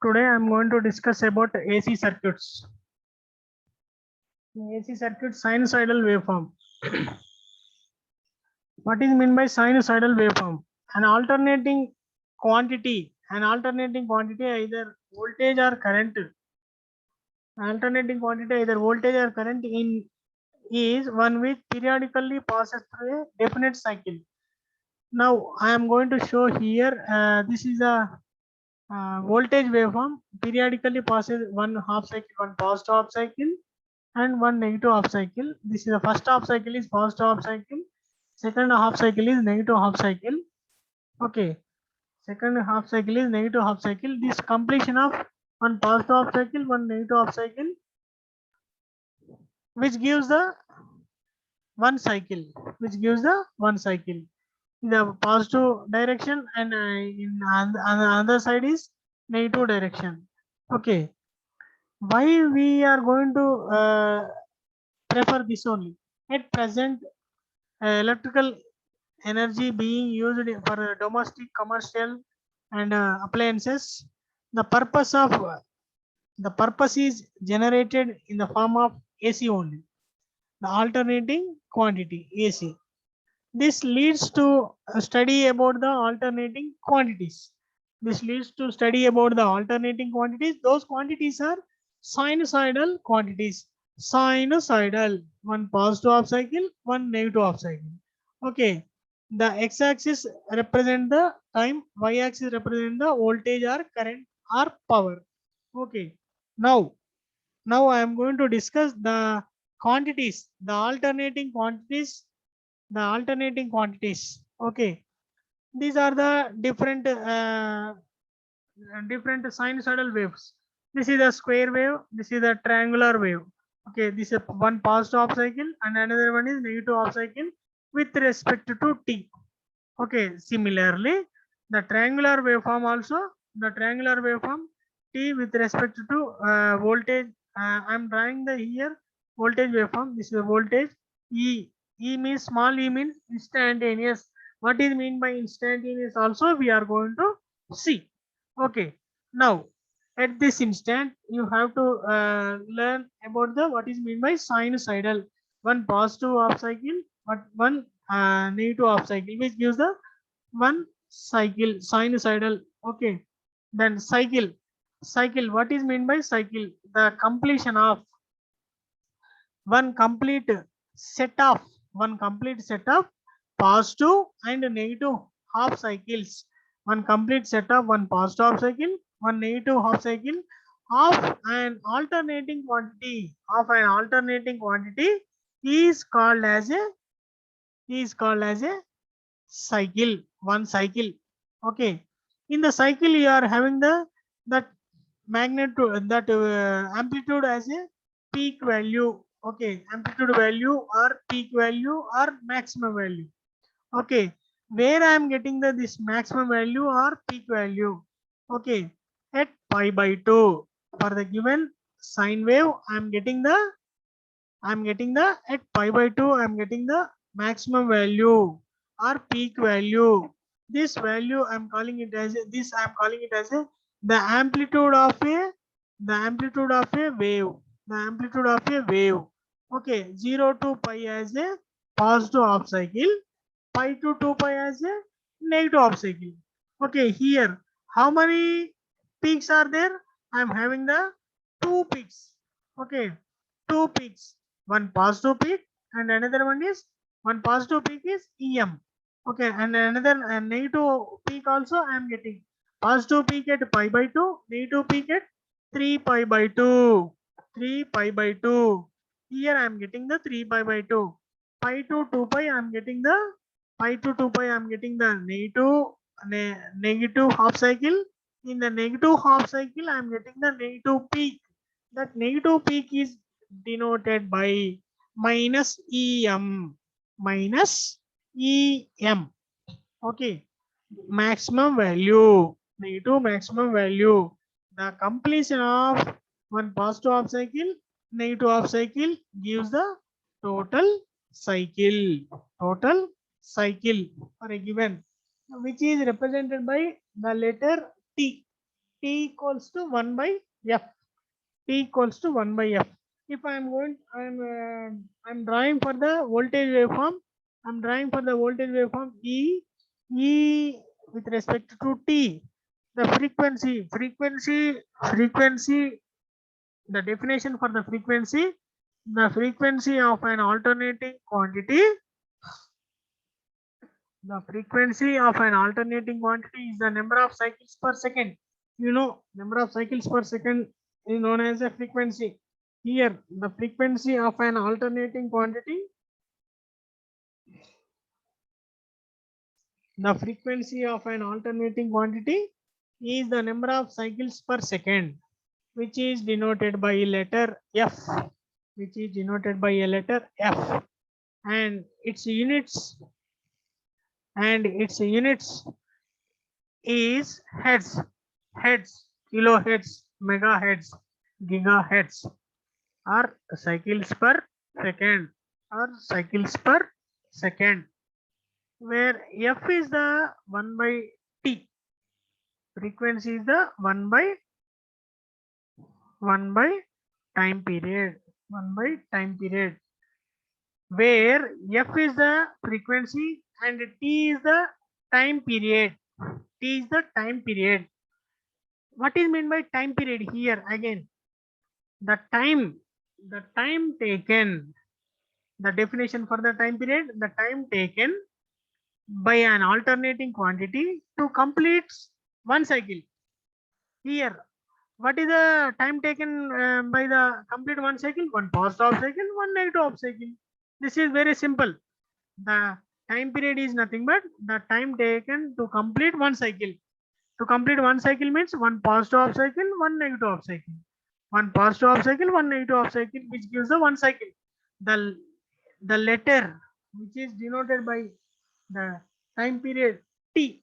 Today I am going to discuss about AC circuits. AC circuit sinusoidal waveform. What is meant by sinusoidal waveform? An alternating quantity either voltage or current. Alternating quantity either voltage or current in is one which periodically passes through a definite cycle. Now I am going to show here. This is a voltage waveform periodically passes one half cycle, one positive half cycle and one negative half cycle. This is the first half cycle is positive half cycle, second half cycle is negative half cycle. Okay, second half cycle is negative half cycle. This completion of one positive half cycle, one negative half cycle, which gives the one cycle, in the positive direction and on the other side is negative direction. Okay, why we are going to prefer this only? At present, electrical energy being used for domestic, commercial, and appliances. The purpose is generated in the form of AC only. The alternating quantity AC. This leads to a study about the alternating quantities. Those quantities are sinusoidal quantities. Sinusoidal, one positive half cycle, one negative half cycle. Okay, the x-axis represent the time, y-axis represent the voltage or current or power. Okay, now I am going to discuss the quantities, the alternating quantities. Okay, these are the different sinusoidal waves. This is a square wave, this is a triangular wave. Okay, this is one positive half cycle and another one is negative half cycle with respect to t. Okay, similarly the triangular waveform t with respect to voltage. I am drawing the here voltage waveform. This is a voltage e. Means small e means instantaneous. What is mean by instantaneous also we are going to see. Okay, now at this instant you have to learn about the what is mean by sinusoidal. One positive half cycle, but one negative half cycle, which gives the one cycle, sinusoidal. Okay, then cycle. What is mean by cycle? The completion of one complete set of positive and negative half cycles. One complete set of one positive half cycle, one negative half cycle of an alternating quantity. Is called as a cycle. One cycle. Okay, in the cycle you are having the that magnitude, that amplitude as a peak value. Okay, amplitude value or peak value or maximum value. Okay, where I am getting this maximum value or peak value. Okay, at pi by 2 for the given sine wave I am getting the at pi by 2 I am getting the maximum value or peak value. This value I am calling it as a the amplitude of a wave. Okay, 0 to pi as a positive half cycle, pi to 2 pi as a negative half cycle. Okay, here how many peaks are there? I am having the two peaks. Okay, two peaks, one positive peak and another one is one positive peak is EM. Okay, and another negative peak also I am getting. Positive peak at pi by 2, negative peak at 3 pi by 2. 3 pi by 2. Here I am getting the 3 pi by 2. Pi to 2 pi I am getting the negative half cycle. In the negative half cycle I am getting the negative peak. That negative peak is denoted by minus EM. Okay, maximum value, negative maximum value. The completion of one positive half cycle, negative half cycle gives the total cycle. For a given, which is represented by the letter T. T equals to 1 by F. T equals to 1 by F. If I'm drawing for the voltage waveform, I'm drawing for the voltage waveform E with respect to T. The frequency, the definition for the frequency of an alternating quantity, the frequency of an alternating quantity is the number of cycles per second. You know, number of cycles per second is known as a frequency. Here, the frequency of an alternating quantity, is the number of cycles per second, which is denoted by letter F, and its units is hertz, kilohertz, megahertz, gigahertz, or cycles per second, where F is the 1 by T, frequency is the 1 by time period, where F is the frequency and T is the time period. What is meant by time period here? Again, the time taken, the definition for the time period, the time taken by an alternating quantity to complete one cycle. Here, what is the time taken by the complete one cycle? One positive half cycle, one negative half cycle. This is very simple. The time period is nothing but the time taken to complete one cycle. To complete one cycle means one positive half cycle, one negative half cycle. One positive half cycle, one negative half cycle, which gives the one cycle. The letter which is denoted by the time period T,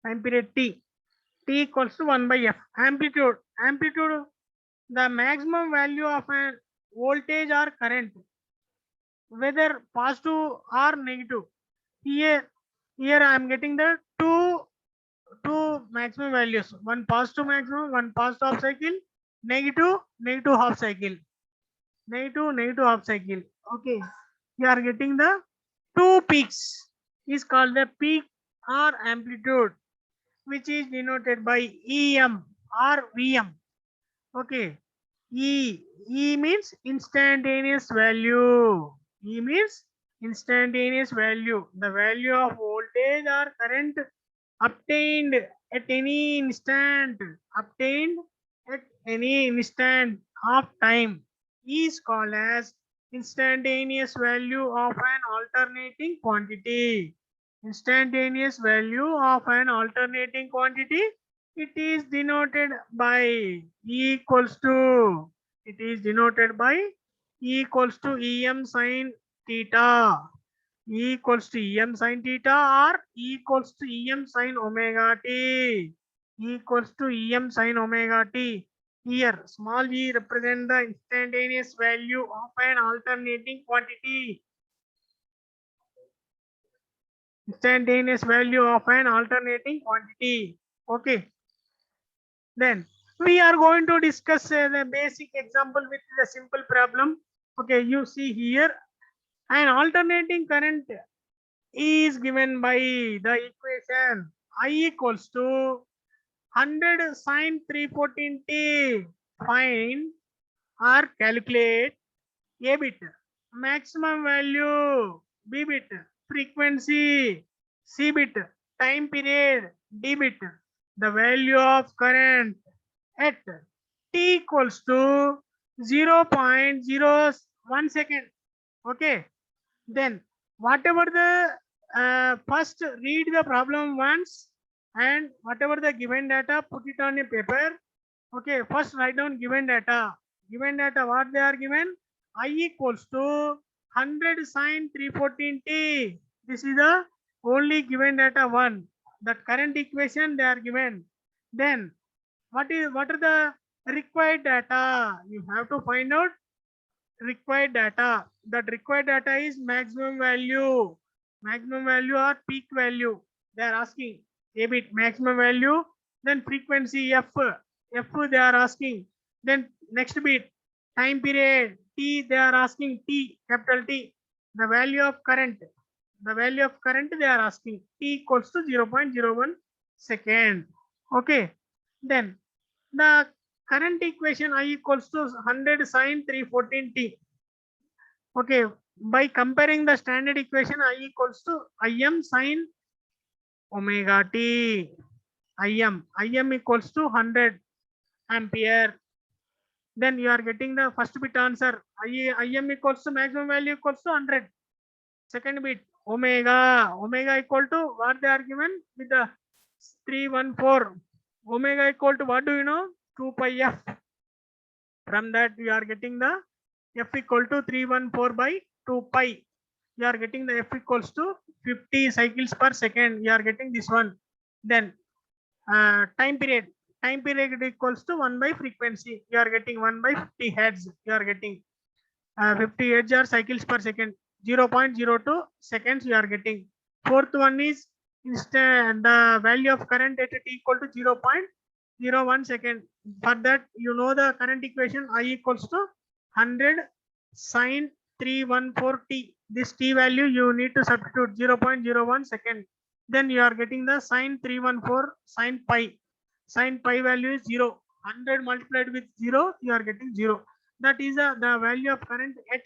T equals to 1 by F. Amplitude, the maximum value of a voltage or current, whether positive or negative. Here I am getting the two maximum values, one positive maximum, one positive half cycle, negative half cycle, negative half cycle. Okay, you are getting the two peaks, is called the peak or amplitude, which is denoted by EM or VM. Okay, E means instantaneous value. The value of voltage or current obtained at any instant of time is called as instantaneous value of an alternating quantity. It is denoted by E equals to Em sin theta. E equals to Em sin theta or E equals to Em sin omega t. Here, small e represent the instantaneous value of an alternating quantity. Okay. Then we are going to discuss the basic example with the simple problem. Okay, you see here, an alternating current is given by the equation I equals to 100 sin 314t. Find or calculate A bit, maximum value B bit, frequency C bit, time period D bit, the value of current at t equals to 0.01 second. Okay, then whatever the first read the problem once, and whatever the given data, put it on a paper. Okay, first write down given data. What they are given? I equals to 100 sin 314t. This is the only given data one. That current equation they are given. Then what are the required data? You have to find out required data. That required data is maximum value or peak value. They are asking A bit, maximum value Then frequency F they are asking. Then next bit time period T, they are asking T, capital T. The value of current they are asking, T equals to 0.01 second. Okay, then the current equation I equals to 100 sine 314 T. Okay, by comparing the standard equation I equals to Im sine omega T. Im equals to 100 ampere. Then you are getting the first bit answer. Im equals to maximum value equals to 100. Second bit omega equal to what they are given with the 314. Omega equal to what do you know? 2 pi f. From that you are getting the f equal to 314 by 2 pi. You are getting the f equals to 50 cycles per second. You are getting this one. Then time period equals to 1 by frequency. You are getting 1 by 50 hertz. You are getting 50 hertz or cycles per second. 0.02 seconds you are getting. Fourth one is instant the value of current at t equal to 0.01 second. For that you know the current equation I equals to 100 sine 314 t. This t value you need to substitute 0.01 second. Then you are getting the sine 314 sine pi. Sine pi value is 0. 100 multiplied with 0 you are getting 0. That is the value of current at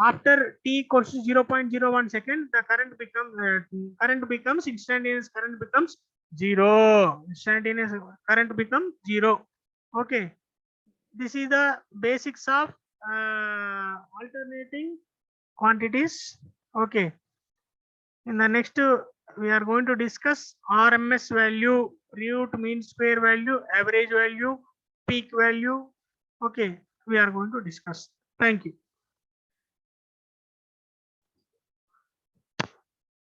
after t equals to 0.01 second. The current becomes instantaneous current becomes 0. Instantaneous current becomes 0. Okay, this is the basics of alternating quantities. Okay, in the next we are going to discuss RMS value, root mean square value, average value, peak value. Okay, we are going to discuss. Thank you.